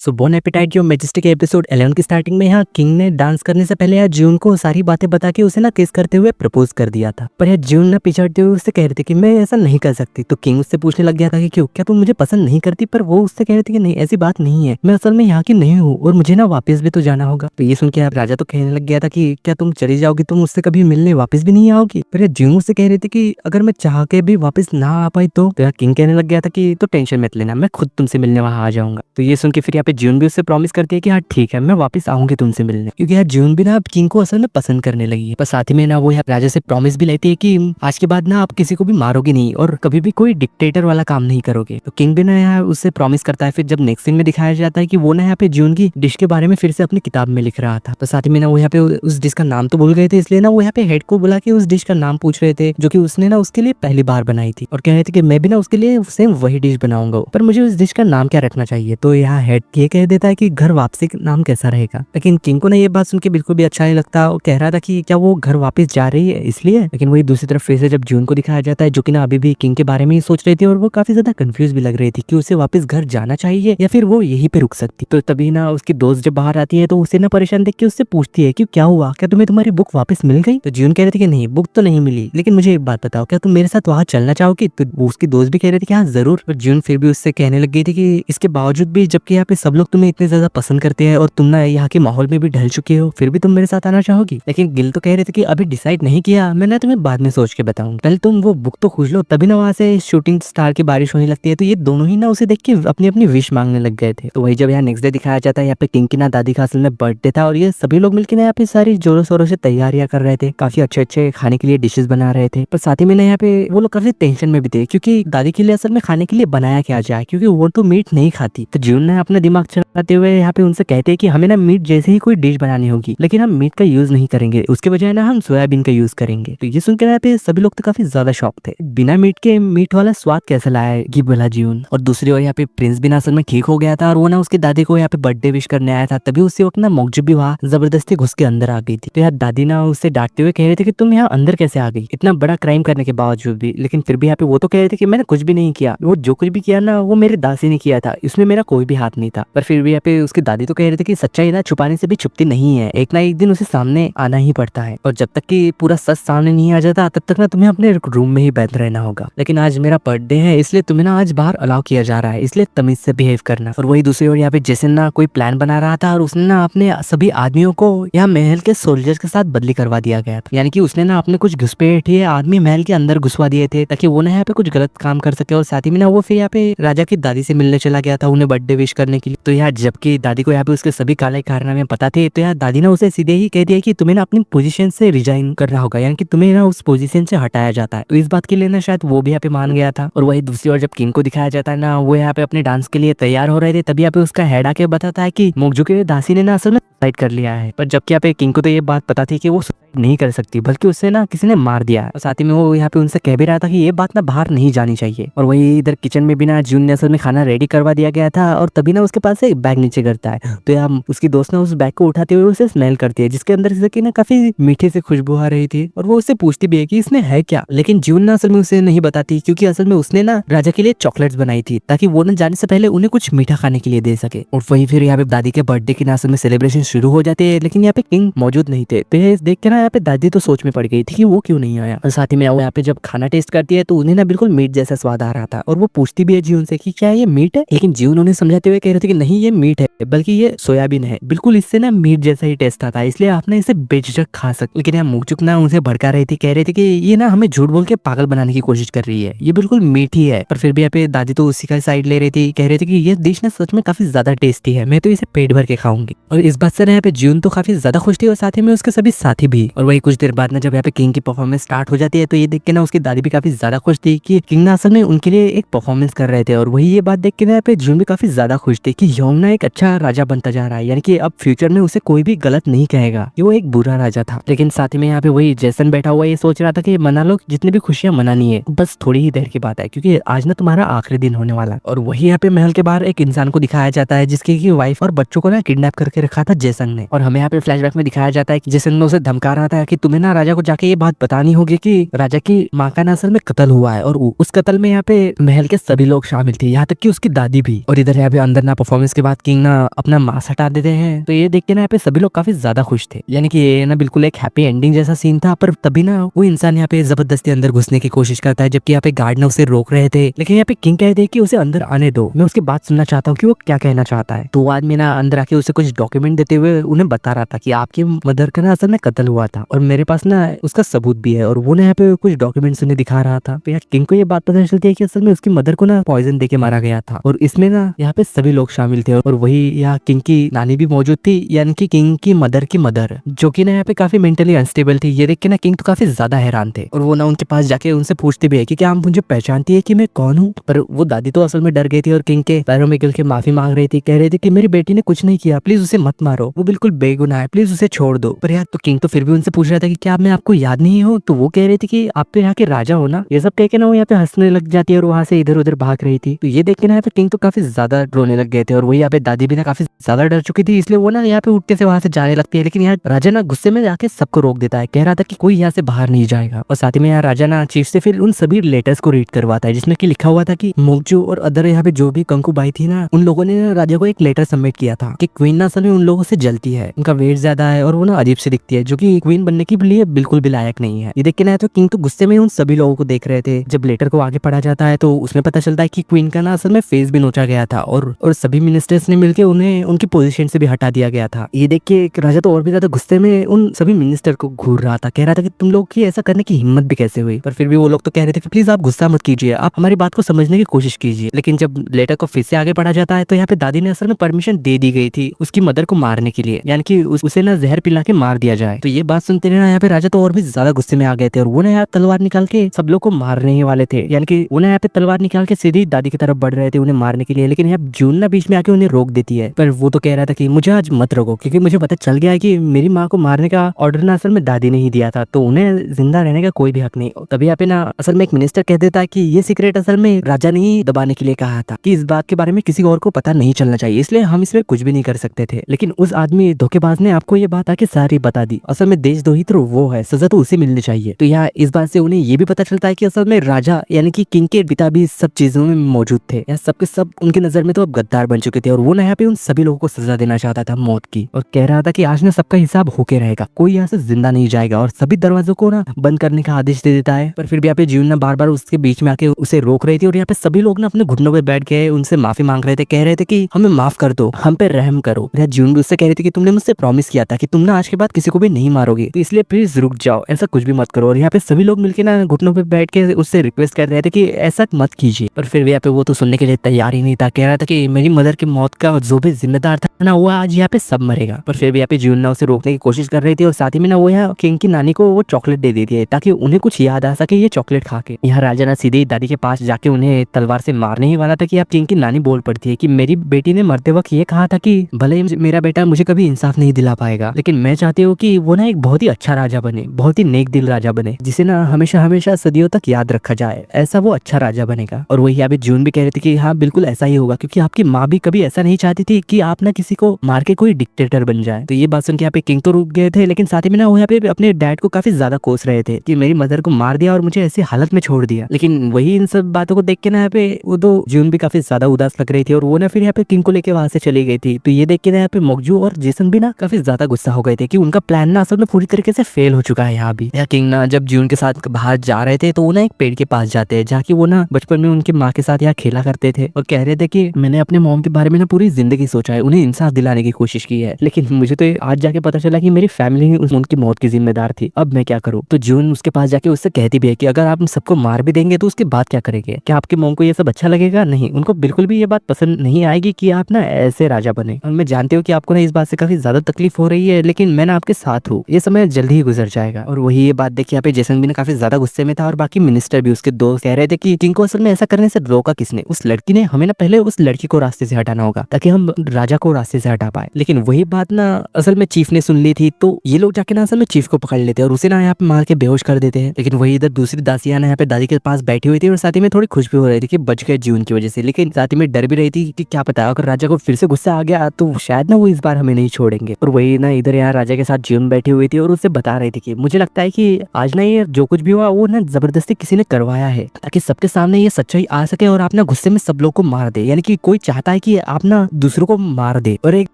सो bone apatite जो majestic episode 11 की starting में यहाँ किंग ने डांस करने से पहले यार जून को सारी बातें बता के उसे ना किस करते हुए प्रपोज कर दिया था। पर यार जून ना पिछड़ते हुए उससे कह रही थी कि मैं ऐसा नहीं कर सकती। तो किंग उससे पूछने लग गया था कि क्यों, क्या तुम मुझे पसंद नहीं करती? पर वो उससे कह रही थी कि नहीं, ऐसी बात नहीं है, मैं असल में यहाँ की नहीं हूँ और मुझे ना वापस भी तो जाना होगा। तो ये सुन के राजा तो कहने लग गया था कि क्या तुम चली जाओगी, तुम उससे कभी मिलने वापस भी नहीं आओगी? पर यार जून उससे कह रही थी कि अगर मैं चाह के भी वापस ना आ पाई तो यार किंग कहने लग गया था कि तो टेंशन मत लेना, मैं खुद तुमसे मिलने वहां आ जाऊंगा। तो ये सुन के फिर यहाँ पे जून भी उससे प्रॉमिस करती है कि हाँ ठीक है, मैं वापस आऊंगी तुमसे मिलने, क्योंकि यार जून भी ना अब किंग को असल में पसंद करने लगी है। पर साथ ही में ना वो यहाँ राजा से प्रॉमिस भी लेती है कि आज के बाद ना आप किसी को भी मारोगे नहीं और कभी भी कोई डिक्टेटर वाला काम नहीं करोगे। तो किंग भी ना यहाँ उससे प्रॉमिस करता है। फिर जब नेक्स्ट सीन में दिखाया जाता है कि वो ना यहाँ पे जून की डिश के बारे में फिर से अपनी किताब में लिख रहा था। तो साथ ही में ना वो यहाँ पे उस डिश का नाम तो भूल गए थे, इसलिए ना वो यहाँ पे हेड को बुला के उस डिश का नाम पूछ रहे थे जो कि उसने ना उसके लिए पहली बार बनाई थी, और कह रहे थे कि मैं भी ना उसके लिए सेम वही डिश बनाऊंगा, पर मुझे उस डिश का नाम क्या रखना चाहिए। तो यहाँ हेड ये कह देता है कि घर वापसी नाम कैसा रहेगा। लेकिन किंग को ना ये बात सुन के बिल्कुल भी अच्छा नहीं लगता। वो कह रहा था कि क्या वो घर वापस जा रही है इसलिए। लेकिन वही दूसरी तरफ फिर से जब जून को दिखाया जाता है जो कि ना अभी भी किंग के बारे में ही सोच रही थी और वो काफी ज्यादा कंफ्यूज भी लग रही थी कि उसे वापस घर जाना चाहिए या फिर वो यहीं पे रुक सकती। तो तभी ना उसकी दोस्त जब बाहर आती है तो उसे ना परेशान देख के उससे पूछती है कि क्या हुआ, क्या तुम्हें तुम्हारी बुक वापस मिल गई? तो जून कह रही थी कि नहीं, बुक तो नहीं मिली, लेकिन मुझे एक बात बताओ, क्या तुम मेरे साथ वहां चलना चाहोगी? तो उसकी दोस्त भी कह रही थी कि हाँ जरूर। और जून फिर भी उससे कहने लग गई थी कि इसके बावजूद भी जबकि यहाँ पे सब लोग तुम्हें इतने ज्यादा पसंद करते हैं और तुम ना यहाँ के माहौल में भी ढल चुके हो, फिर भी तुम मेरे साथ आना चाहोगी? लेकिन गिल तो कह रहे थे कि अभी डिसाइड नहीं किया, मैं ना तुम्हें बाद में सोच के बताऊंगा, पहले तुम वो बुक तो खोज लो। तभी ना वहाँ से शूटिंग स्टार की बारिश होने लगती है। तो ये दोनों ही ना उसे देख के अपनी अपनी विश मांगने लग गए थे। तो वही जब यहाँ नेक्स्ट डे दिखाया जाता है, यहाँ पे किंग की ना दादी का असल में बर्थडे था और ये सभी लोग मिलकर यहाँ पे सारी जोरों शोरों से तैयारियां कर रहे थे, काफी अच्छे अच्छे खाने के लिए डिशेस बना रहे थे। पर साथ ही में ना यहाँ पे वो लोग काफी टेंशन में भी थे क्योंकि दादी के लिए असल में खाने के लिए बनाया क्या जाए, क्योंकि वो तो मीट नहीं खाती। तो जून ने अपना दिमाग चलाते हुए यहाँ पे उनसे कहते हैं कि हमें ना मीट जैसे ही कोई डिश बनानी होगी, लेकिन हम मीट का यूज नहीं करेंगे, उसके बजाय ना हम सोयाबीन का यूज करेंगे। तो ये सुनकर यहाँ पे सभी लोग तो काफी ज्यादा शॉक थे, बिना मीट के मीट वाला स्वाद कैसे लाया है कि बोला जून। और दूसरी ओर यहाँ पे प्रिंस भी ना असल में ठीक हो गया था और वो ना उसकी दादी को यहाँ पे बर्थडे विश करने आया था। तभी उसी वक्त ना मौजूद भी वहाँ जबरदस्ती घुस के अंदर आ गई थी। तो यार दादी ना उससे डांटते हुए कह रहे थे कि तुम यहाँ अंदर कैसे आ गई इतना बड़ा क्राइम करने के बावजूद भी। लेकिन फिर भी यहाँ पे वो तो कह रहे थे कि मैंने कुछ भी नहीं किया, वो जो कुछ भी किया ना वो मेरे दासी ने किया था, इसमें मेरा कोई भी हाथ नहीं था। पर फिर भी यहाँ पे उसकी दादी तो कह रहे थे कि सच्चाई ना छुपाने से भी छुपती नहीं है, एक ना एक दिन उसे सामने आना ही पड़ता है, और जब तक कि पूरा सच सामने नहीं आ जाता तब तक ना तुम्हें अपने रूम में ही बैठ रहना होगा। लेकिन आज मेरा बर्थडे है इसलिए तुम्हें ना आज बाहर अलाउ किया जा रहा है, इसलिए तमीज से बिहेव करना। और वही दूसरी ओर यहाँ पे जेसन ना कोई प्लान बना रहा था और उसने ना अपने सभी आदमियों को यहाँ महल के सोल्जर्स के साथ बदली करवा दिया गया था। यानी कि उसने ना अपने कुछ घुसपैठिए आदमी महल के अंदर घुसवा दिए थे ताकि वो ना यहाँ पे कुछ गलत काम कर सके। और साथ ही में ना वो फिर यहाँ पे राजा की दादी से मिलने चला गया था उन्हें बर्थडे विश करने के लिए। तो यार जबकि दादी को यहाँ पे उसके सभी काले कारनामे पता थे, तो यार दादी ने उसे सीधे ही कह दिया कि तुम्हें ना अपनी पोजीशन से रिजाइन करना होगा, यानी कि तुम्हें ना उस पोजीशन से हटाया जाता है। तो इस बात के लिए ना शायद वो भी यहाँ पे मान गया था। और वही दूसरी ओर जब किंग को दिखाया जाता है ना वो यहाँ पे अपने डांस के लिए तैयार हो रहे थे, तभी यहाँ पे उसका हेड आके बताता है कि मोकजुके दासी ने ना असल में सुसाइड कर लिया है। पर जबकि यहाँ पे किंग को तो ये बात पता थी कि वो सुसाइड नहीं कर सकती, बल्कि उससे ना किसी ने मार दिया है। और साथ ही में वो यहाँ पे उनसे कह भी रहा था कि ये बात ना बाहर नहीं जानी चाहिए। और वही इधर किचन में भी ना जून ने असल में खाना रेडी करवा दिया गया था और तभी ना उसके पास से एक बैग नीचे गिरता है। तो यार उसकी दोस्त ने उस बैग को उठाते हुए उसे स्मेल करती है जिसके अंदर से ना काफी मीठे से खुशबू आ रही थी, और वो उससे पूछती भी है कि इसमें है क्या। लेकिन जून ना असल में उसे नहीं बताती क्योंकि असल में उसने ना राजा के लिए चॉकलेट्स बनाई थी ताकि वो ना जाने से पहले उन्हें कुछ मीठा खाने के लिए दे सके। और वही फिर यहाँ पे दादी के बर्थडे की ना असल में सेलिब्रेशन शुरू हो जाते हैं, लेकिन यहाँ पे किंग मौजूद नहीं थे। तो ये देख के ना यहाँ पे दादी तो सोच में पड़ गई थी कि वो क्यों नहीं आया। और साथ ही में यहाँ पे जब खाना टेस्ट करती है तो उन्हें ना बिल्कुल मीट जैसा स्वाद आ रहा था, और वो पूछती भी है जीवन से कि क्या ये मीट है। लेकिन जीवन उन्हें समझाते हुए कह रहे थे कि नहीं ये मीट है, बल्कि ये सोयाबीन है, बिल्कुल इससे ना मीट जैसा ही टेस्ट आता है, इसलिए आप ना इसे बेझिझक खा सकते। लेकिन यहाँ मुकचुक ना उनसे भड़का रही थी, कह रही थी कि ये ना हमें झूठ बोल के पागल बनाने की कोशिश कर रही है, ये बिल्कुल मीठी है। पर फिर भी यहाँ पे दादी तो उसी का साइड ले रही थी, कह रही थी कि ये डिश ना सच में काफी ज्यादा टेस्टी है, मैं तो इसे पेट भर के खाऊंगी। और इस बात से यहाँ पे जून तो काफी ज्यादा खुश थी और साथ ही में उसके सभी साथी भी। और वही कुछ देर बाद ना जब यहाँ पे किंग की परफॉर्मेंस स्टार्ट हो जाती है तो ये देख के ना उसकी दादी भी काफी ज्यादा खुश थी कि किंग ना असल में उनके लिए एक परफॉर्मेंस कर रहे थे। और वही ये बात देख के ना यहाँ पे जून भी काफी ज्यादा खुश थी कि योंग ना एक अच्छा राजा बनता जा रहा है, यानी कि अब फ्यूचर में उसे कोई भी गलत नहीं कहेगा कि वो एक बुरा राजा था। लेकिन साथ ही में यहाँ पे वही जेसन बैठा हुआ ये सोच रहा था कि मना लो जितनी भी खुशियां मनानी है, बस थोड़ी ही देर की बात है क्योंकि आज ना तुम्हारा आखिरी दिन होने वाला है। और वही यहाँ पे महल के बाहर एक इंसान को दिखाया जाता है जिसकी वाइफ और बच्चों को ना किडनैप करके रखा था जेसन ने। और हमें यहाँ पे फ्लैशबैक में दिखाया जाता है कि जेसन ने उसे धमका रहा था कि तुम्हें ना राजा को जाके ये बात बतानी होगी कि राजा की माँ का ना असल में कत्ल हुआ है और उस कत्ल में यहाँ पे महल के सभी लोग शामिल थे, यहाँ तक कि उसकी दादी भी। और इधर यहाँ पे अंदर ना परफॉर्मेंस के बाद किंग ना अपना मास्क हटा देते हैं। तो ये देख के ना यहाँ पे सभी लोग काफी ज्यादा खुश थे, यानी कि ये ना बिल्कुल एक हैप्पी एंडिंग जैसा सीन था। पर तभी ना वो इंसान यहाँ पे जबरदस्ती अंदर घुसने की कोशिश करता है, जबकि यहाँ पे गार्ड ना उसे रोक रहे थे। लेकिन यहाँ पे किंग कहते हैं कि उसे अंदर आने दो, मैं उसकी बात सुनना चाहता हूँ कि वो क्या कहना चाहता है। तो वो आदमी ना अंदर आके उसे कुछ डॉक्यूमेंट देते हुए उन्हें बता रहा था कि आपकी मदर का ना असल में कत्ल हुआ था और मेरे पास ना उसका सबूत भी है। और वो ना यहाँ पे कुछ डॉक्यूमेंट्स उन्हें दिखा रहा था। तो यार किंग को ये बात पता चलती है कि असल में उसकी मदर को ना पॉइजन देके मारा गया था और इसमें ना यहाँ पे सभी लोग शामिल थे। और वही यहाँ किंग की नानी भी मौजूद थी, यानी कि किंग की मदर की मदर, जो कि ना यहाँ पे काफी मेंटली अनस्टेबल थी। ये देख के ना किंग तो काफी ज्यादा हैरान थे और वो ना उनके पास जाके उनसे पूछते भी है कि क्या आप मुझे पहचानती है कि मैं कौन हूँ। पर वो दादी तो असल में डर गई थी और किंग के पैरों में गिर के माफी मांग रही थी, कह रही थी कि मेरी बेटी ने कुछ नहीं किया, प्लीज उसे मत मारो, वो बिल्कुल बेगुनाह है, प्लीज उसे छोड़ दो। पर यार तो किंग तो फिर भी उनसे पूछ रहा था कि क्या मैं आपको याद नहीं हूँ। तो वो कह रही थी कि आप तो यहाँ के राजा हो ना। ये सब कह के ना वो यहाँ पे हंसने लग जाती है और वहां से इधर उधर भाग रही थी। तो ये देख के ना यहाँ पे किंग तो काफी ज्यादा रोने लग गए थे और वही यहाँ पे दादी भी ना काफी ज्यादा डर चुकी थी, इसलिए वो ना यहाँ पे उठते से वहां से जाने लगती है। लेकिन यहाँ राजा ना गुस्से में जाके सबको रोक देता है, कह रहा था कि कोई यहाँ से बाहर नहीं जाएगा। और साथ ही में यहाँ राजा ना चीफ से फिर उन सभी लेटर्स को रीड करवाता है जिसमें कि लिखा हुआ था कि मोगजू और अदर यहाँ पे जो भी कंकुबाई थी ना, उन लोगों ने राजा को एक लेटर सबमिट किया था कि क्वीन ना असल में उन लोगों से जलती है, उनका वेट ज्यादा है और वो ना अजीब से दिखती है, जो कि क्वीन बनने के लिए बिल्कुल भी लायक नहीं है। ये देख के ना तो किंग तो गुस्से में उन सभी लोगों को देख रहे थे। जब लेटर को आगे पढ़ा जाता है तो उसमें पता चलता है कि क्वीन का ना असल में फेस भी नोचा गया था और सभी मिनिस्टर्स ने मिलकर उन्हें उनकी पोजीशन से भी हटा दिया गया था। ये देख के राजा तो और भी ज्यादा गुस्से में उन सभी मिनिस्टर को घूर रहा था, कह रहा था कि तुम लोग की ऐसा करने की हिम्मत भी कैसे हुई। पर फिर भी वो लोग तो कह रहे थे कि प्लीज आप गुस्सा मत कीजिए, आप हमारी बात को समझने की कोशिश कीजिए। लेकिन जब लेटर को फिर से आगे पढ़ा जाता है तो यहाँ पे दादी ने असल में परमिशन दे दी गई थी उसकी मदर को मारने के लिए, यानी कि उसे ना जहर पिला के मार दिया जाए। तो ये बात सुनते ना यहाँ पे राजा तो और भी ज्यादा गुस्से में आ गए थे और वो ना यहाँ तलवार निकाल के सब लोग को मारने ही वाले थे, यानी कि वो ना यहाँ पे तलवार निकाल के सीधी दादी की तरफ बढ़ रहे थे उन्हें मारने के लिए। लेकिन यहाँ जून ना बीच में आके उन्हें रोक देती है। पर वो तो कह रहा था कि मुझे आज मत रोको, क्योंकि मुझे पता चल गया है कि मेरी माँ को मारने का ऑर्डर ना असल में दादी ने ही दिया था, तो उन्हें जिंदा रहने का कोई भी हक नहीं। तभी यहाँ पे ना असल में एक मिनिस्टर कह देता है कि ये सीक्रेट असल में राजा ने ही दबाने के लिए कहा था कि इस बात के बारे में किसी और को पता नहीं चलना चाहिए, इसलिए हम इसमें कुछ भी नहीं कर सकते थे। लेकिन उस आदमी धोखेबाज ने आपको ये बात आके सारी बता दी। असल में देशद्रोही तो वो है, सजा तो उसे मिलनी चाहिए। तो यहाँ इस बात से उन्हें ये भी पता चलता है कि असल में राजा यानी कि किंग के पिता भी सब चीजों में मौजूद थे, या सबके सब उनकी नजर में तो अब गद्दार बन चुके थे और वो ना यहाँ पे उन सभी लोगों को सजा देना चाहता था मौत की, और कह रहा था कि आज ना सबका हिसाब होके रहेगा, कोई यहाँ से जिंदा नहीं जाएगा, और सभी दरवाजों को ना बंद करने का आदेश दे देता है। पर फिर भी यहाँ पे जीवन ना बार बार उसके बीच में आके उसे रोक रही थी और यहाँ पे सभी लोग ना अपने घुटनों पे बैठ गए उनसे माफी मांग रहे थे, कह रहे थे कि हमें माफ कर दो, हम पे रहम करो। जीवन भी उससे कह रही थी कि तुमने मुझसे प्रॉमिस किया था कि तुम ना आज के बाद किसी को भी नहीं मारोगे, तो इसलिए प्लीज रुक जाओ, ऐसा कुछ भी मत करो। और यहाँ पे सभी लोग मिलके ना घुटनों पे बैठ के उससे रिक्वेस्ट कर रहे थे कि ऐसा मत कीजिए। पर फिर भी यहाँ पे वो तो सुनने के लिए तैयार ही नहीं था, कह रहा था कि मेरी मदर की मौत का जो भी जिम्मेदार था ना वो आज यहाँ पे सब मरेगा। पर फिर भी यहाँ पे जीवन ना उसे रोकने की कोशिश कर रही थी और साथ ही में ना वो यहाँ किंग की नानी को वो चॉकलेट दे देती है ताकि उन्हें कुछ याद आ सके ये चॉकलेट खा के। यहाँ राजा ना सीधे दादी के पास जाके उन्हें तलवार से मारने ही वाला था कि आप किंग की नानी बोल पड़ती है कि मेरी बेटी ने मरते वक्त ये कहा था कि भले ही मेरा बेटा मुझे कभी इंसाफ नहीं दिला पाएगा, लेकिन मैं चाहती हूँ कि वो ना एक बहुत ही अच्छा राजा बने, बहुत ही नेक दिल राजा बने, जिसे ना हमेशा हमेशा सदियों तक याद रखा जाए, ऐसा वो अच्छा राजा बनेगा। और वही यहाँ पे जून भी कह रही थी कि हाँ बिल्कुल ऐसा ही होगा, क्योंकि आपकी माँ भी कभी ऐसा नहीं चाहती थी कि आप ना किसी को मार के कोई डिक्टेटर बन जाए। तो ये बात सुन के यहाँ पे किंग तो रुक गए थे, लेकिन साथ ही में ना वो यहाँ पे अपने डैड को काफी ज्यादा कोस रहे थे कि मेरी मदर को मार दिया और मुझे ऐसी हालत में छोड़ दिया। लेकिन वही इन सब बातों को देख के ना यहाँ पे वो तो जून भी काफी ज्यादा उदास लग रही थी और वो ना फिर यहाँ पे किंग को लेके वहां से चली गई थी। तो ये देख के ना यहाँ पे मोगजू और जेसन भी ना काफी ज्यादा गुस्सा हो गए थे कि उनका प्लान ना असल में पूरी तरीके से फेल हो चुका है। यहाँ भी किंग ना जब जून के साथ बाहर जा रहे थे तो वो ना एक पेड़ के पास जाते हैं जहाँ की वो ना बचपन में उनकी माँ के साथ यहाँ खेला करते थे और कह रहे थे कि मैंने अपने मॉम के बारे में ना पूरी जिंदगी सोचा है, उन्हें इंसाफ दिलाने की कोशिश की है, लेकिन मुझे तो आज जाके पता चला कि मेरी फैमिली ही उनकी मौत की जिम्मेदार थी, अब मैं क्या करूँ। तो जून उसके पास जाके उससे कहती भी है कि अगर आप सबको मार भी देंगे तो उसके बाद क्या करेंगे, क्या आपके मॉम को ये सब अच्छा लगेगा? नहीं, उनको बिल्कुल भी ये बात पसंद नहीं आएगी कि आप ना ऐसे राजा बने। और मैं जानती हूँ कि आपको ना इस बात से काफी ज्यादा तकलीफ हो रही है, लेकिन मैं ना आपके साथ हूँ, ये समय जल्दी ही गुजर जाएगा। और वही ये बात देखिए यहाँ पे जेसन भी ना काफी ज्यादा गुस्से में था और बाकी मिनिस्टर भी उसके दोस्त कह रहे थे कि किंग को असल में ऐसा करने से रोका किसने, उस लड़की ने, हमें ना पहले उस लड़की को रास्ते से हटाना होगा ताकि हम राजा को रास्ते रास्ते से हटा पाए। लेकिन वही बात ना असल में चीफ ने सुन ली थी, तो ये लोग जाके ना असल में चीफ को पकड़ लेते हैं और उसे ना यहाँ पे मार के बेहोश कर देते हैं। लेकिन वही इधर दूसरी दासियां ना यहाँ पे दादी के पास बैठी हुई थी और साथ ही में थोड़ी खुश भी हो रही थी कि बच गए जून की वजह से, लेकिन साथ ही में डर भी रही थी कि क्या पता अगर राजा को फिर से गुस्सा आ गया तो शायद ना वो इस बार हमें नहीं छोड़ेंगे। और वही ना इधर यहाँ राजा के साथ जून बैठी हुई थी और उससे बता रही थी कि मुझे लगता है कि आज ना ये जो कुछ भी हुआ वो ना जबरदस्ती किसी ने करवाया है ताकि सबके सामने ये सच्चाई आ सके और आप ना गुस्से में सब लोग को मार दे। यानी कि कोई चाहता है कि आप ना दूसरों को मार दे और एक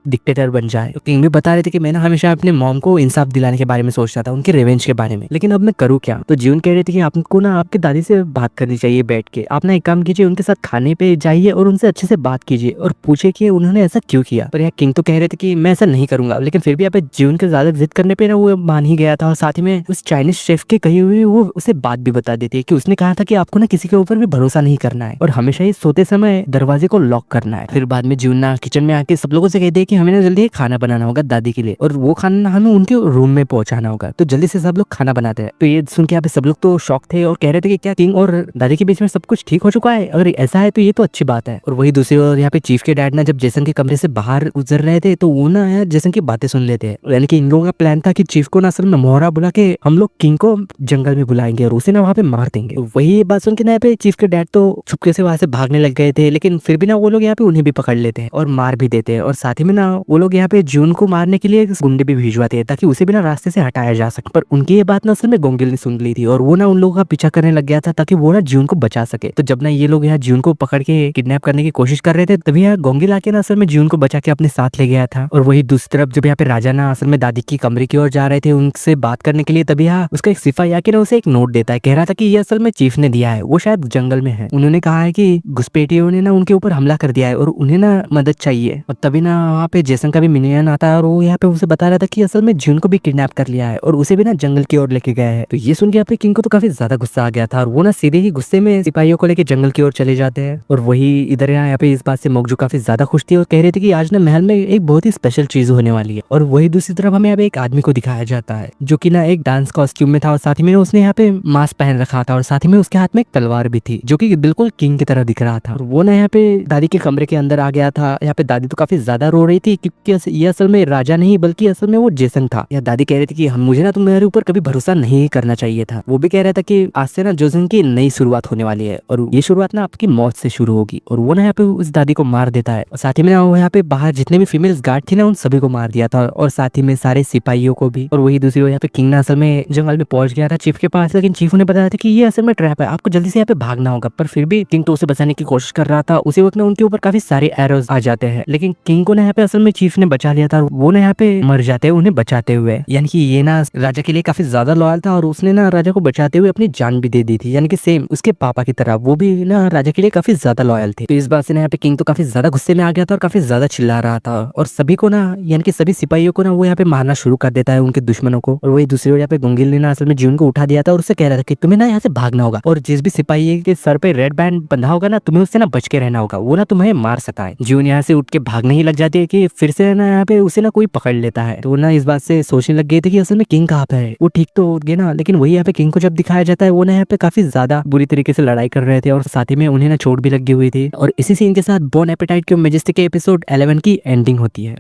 डिक्टेटर बन जाए। तो किंग भी बता रहे थे कि मैं ना हमेशा अपने मॉम को इंसाफ दिलाने के बारे में सोचता था, उनके रिवेंज के बारे में, लेकिन अब मैं करूँ क्या। तो जून कह रहे थे कि आपको ना आपके दादी से बात करनी चाहिए बैठ के। आप ना एक काम कीजिए, उनके साथ खाने पे जाइए और उनसे अच्छे से बात कीजिए और पूछे कि उन्होंने ऐसा क्यों किया। पर यार किंग तो कह रहे थे कि मैं ऐसा नहीं करूंगा, लेकिन फिर भी यहाँ पे जून के ज्यादा जिद करने पे ना वो मान ही गया था। और साथ ही में उस चाइनीज शेफ के कही हुई वो उसे बात भी बता देती है कि उसने कहा था कि आपको ना किसी के ऊपर भी भरोसा नहीं करना है और हमेशा ही सोते समय दरवाजे को लॉक करना है। फिर बाद में जून ना किचन में आके सब लोगों से कहते हैं कि हमें ना जल्दी खाना बनाना होगा दादी के लिए और वो खाना हमें उनके रूम में पहुंचाना होगा। तो जल्दी से सब लोग खाना बनाते हैं। तो ये सुन के यहाँ पे सब लोग तो शॉक थे और कह रहे थे कि क्या किंग और दादी के बीच में सब कुछ ठीक हो चुका है, अगर ऐसा है तो ये तो अच्छी बात है। और वही दूसरी ओर यहाँ पे चीफ के डैड ना जब जेसन के कमरे से बाहर गुजर रहे थे तो वो ना यार जेसन की बातें सुन लेते हैं। यानी कि इन लोगों का प्लान था कि चीफ को ना असल में मोहरा बुला के हम लोग किंग को जंगल में बुलाएंगे और उसे ना वहाँ पे मार देंगे। तो वही बात सुन के ना यहाँ पे चीफ के डैड तो छुपके से वहां से भागने लग गए थे, लेकिन फिर भी ना वो लोग यहाँ पे उन्हें भी पकड़ लेते हैं और मार भी देते हैं। और साथ ही में ना वो लोग यहाँ पे जून को मारने के लिए गुंडे भी भिजवाते हैं ताकि उसे भी ना रास्ते से हटाया जा सके। पर उनकी ये बात ना असल में गोंगिल ने सुन ली थी और वो ना उन लोगों का पीछा करने लग गया था ताकि वो ना जून को बचा सके। तो जब ना ये लोग यहाँ जून को पकड़ के किडनैप करने की कोशिश कर रहे थे तभी यहाँ गोंगिल आके ना असल में जून को बचा के अपने साथ ले गया था। और वही दूसरी तरफ जब यहाँ पे राजा ना असल में दादी की कमरे की ओर जा रहे थे उनसे बात करने के लिए, तभी यहाँ उसका एक सिपाही आके ना उसे एक नोट देता है, कह रहा था कि ये असल में चीफ ने दिया है, वो शायद जंगल में है। उन्होंने कहा है कि घुसपैठियों ने ना उनके ऊपर हमला कर दिया है और उन्हें ना मदद चाहिए। और तभी ना वहाँ पे जेसन का भी मिनियन आता है और वो यहाँ पे उसे बता रहा था कि असल में जून को भी किडनैप कर लिया है और उसे भी ना जंगल की ओर लेके गया है। तो ये सुन के यहाँ पे किंग को तो काफी ज्यादा गुस्सा आ गया था और वो ना सीधे ही गुस्से में सिपाहियों को लेके जंगल की ओर चले जाते हैं। और वही इधर यहाँ पे इस बात से मोगजू काफी ज्यादा खुश थी और कह रहे थे कि आज ना महल में एक बहुत ही स्पेशल चीज होने वाली है। और वही दूसरी तरफ हमें यहाँ पे एक आदमी को दिखाया जाता है जो कि ना एक डांस कॉस्ट्यूम में था और साथ ही में उसने यहाँ पे मास्क पहन रखा था और साथ ही में उसके हाथ में एक तलवार भी थी जो कि बिल्कुल किंग की तरह दिख रहा था। और वो ना यहाँ पे दादी के कमरे के अंदर आ गया था। यहाँ पे दादी तो काफी ज्यादा रो रही थी क्योंकि ये असल में राजा नहीं बल्कि असल में वो जेसन था। या दादी कह रही थी कि हम मुझे ना तुम्हारे ऊपर कभी भरोसा नहीं करना चाहिए था। वो भी कह रहा था कि आज से ना जेसन की नई शुरुआत होने वाली है और ये शुरुआत ना आपकी मौत से शुरू होगी। और वो ना यहाँ पे उस दादी को मार देता है और साथ ही में वो यहाँ पे बाहर जितने भी फीमेल्स गार्ड थी ना उन सभी को मार दिया था और साथ ही में सारे सिपाहियों को भी। और वही दूसरी ओर यहाँ पे किंग ना असल में जंगल में पहुंच गया था चीफ के पास, लेकिन चीफ ने बताया था कि ये असल में ट्रैप है, आपको जल्दी से यहाँ पे भागना होगा। पर फिर भी किंग तो उसे बचाने की कोशिश कर रहा था। उसी वक्त ना उनके ऊपर काफी सारे एरोज आ जाते हैं, लेकिन किंग को ना यहाँ पे असल में चीफ ने बचा लिया था। वो ना यहाँ पे मर जाते हैं उन्हें बचाते हुए। यानी कि ये ना राजा के लिए काफी ज्यादा लॉयल था और उसने ना राजा को बचाते हुए अपनी जान भी दे दी थी, यानी कि सेम उसके पापा की तरह वो भी ना राजा के लिए काफी ज्यादा लॉयल थे। तो इस बात से ना यहाँ पे किंग तो काफी ज्यादा गुस्से में आ गया था और काफी ज्यादा चिल्ला रहा था और सभी को ना यानी कि सभी सिपाहियों को ना वो यहाँ पे मारना शुरू कर देता है उनके दुश्मनों को। और वही दूसरी ओर यहाँ पे गोंगिल ने ना असल में जून को उठा दिया था और उससे कह रहा था कि तुम्हें ना यहाँ से भागना होगा और जिस भी सिपाही के सर पे रेड बैंड बंधा होगा ना तुम्हें उससे ना बच के रहना होगा, वो ना तुम्हें मार सकता है। जून यहाँ से उठ के भागने ही लग जाती है कि फिर से ना यहाँ पे उसे ना कोई पकड़ लेता है। तो ना इस बात से सोचने लग गए थे कि असल में किंग कहाँ पे है, वो ठीक तो हो गए ना। लेकिन वही यहाँ पे किंग को जब दिखाया जाता है वो ना यहाँ पे काफी ज्यादा बुरी तरीके से लड़ाई कर रहे थे और साथ ही में उन्हें ना चोट भी लगी हुई थी। और इसी सीन के साथ बोर्न एपेटाइट के मैजेस्टिक एपिसोड 11 की एंडिंग होती है।